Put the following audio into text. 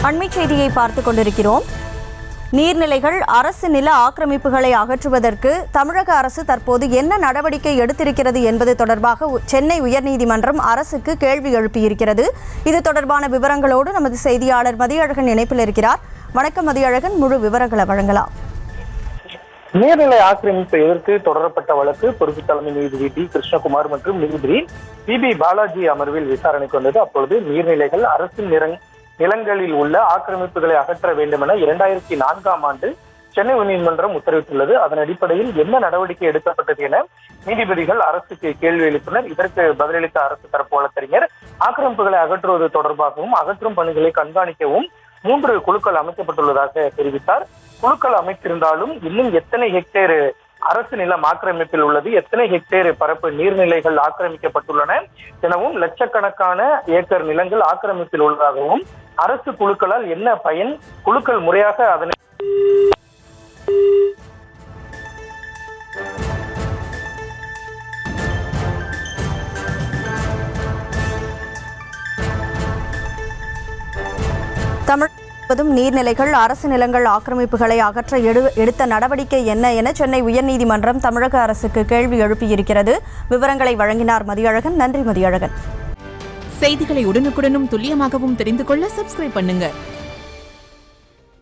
அண்மைச் செய்தியை பார்த்துக் கொண்டிருக்கிறோம். நீர்நிலைகள் அரசு நில ஆக்கிரமிப்புகளை அகற்றுவதற்கு தமிழக அரசு தற்போது என்ன நடவடிக்கை எடுத்திருக்கிறது என்பது தொடர்பாக சென்னை உயர்நீதிமன்றம் அரசுக்கு கேள்வி எழுப்பியிருக்கிறது. இது தொடர்பான விவரங்களோடு நமது செய்தியாளர் மதியழகன் இணைப்பில் இருக்கிறார். வணக்கம் மதியழகன், முழு விவரங்களை வழங்கலாம். நீர்நிலை ஆக்கிரமிப்பை எதிர்த்து தொடரப்பட்ட வழக்கு பொறுப்பு தலைமை நீதிபதி டி கிருஷ்ணகுமார் மற்றும் நீதிபதி பி பாலாஜி அமர்வில் விசாரணைக்கு வந்தது. அப்பொழுது நீர்நிலைகள் அரசு நிலங்களில் உள்ள ஆக்கிரமிப்புகளை அகற்ற வேண்டும் என 2004ஆம் ஆண்டு சென்னை உயர்நீதிமன்றம் உத்தரவிட்டுள்ளது. அதன் அடிப்படையில் என்ன நடவடிக்கை எடுக்கப்பட்டது என நீதிபதிகள் அரசுக்கு கேள்வி எழுப்பினர். இதற்கு பதிலளித்த அரசு தரப்பு வழக்கறிஞர் ஆக்கிரமிப்புகளை அகற்றுவது தொடர்பாகவும் அகற்றும் பணிகளை கண்காணிக்கவும் 3 குழுக்கள் அமைக்கப்பட்டுள்ளதாக தெரிவித்தார். குழுக்கள் அமைத்திருந்தாலும் இன்னும் எத்தனை ஹெக்டேர் அரசு நிலம் ஆக்கிரமிப்பில் உள்ளது, எத்தனை ஹெக்டேர் பரப்பு நீர்நிலைகள் ஆக்கிரமிக்கப்பட்டுள்ளன எனவும், லட்சக்கணக்கான ஏக்கர் நிலங்கள் ஆக்கிரமிப்பில் உள்ளதாகவும், அரசு குழுக்களால் என்ன பயன், குழுக்கள் முறையாக அதனை தமிழகம் நீர்நிலைகள் அரசு நிலங்கள் ஆக்கிரமிப்புகளை அகற்ற எடுத்த நடவடிக்கை என்ன என சென்னை உயர்நீதிமன்றம் தமிழக அரசுக்கு கேள்வி எழுப்பியிருக்கிறது. விவரங்களை வழங்கினார் மதியழகன். நன்றி மதியழகன். செய்திகளை உடனுக்குடனும் துல்லியமாகவும் தெரிந்து கொள்ள சப்ஸ்கிரைப் பண்ணுங்க.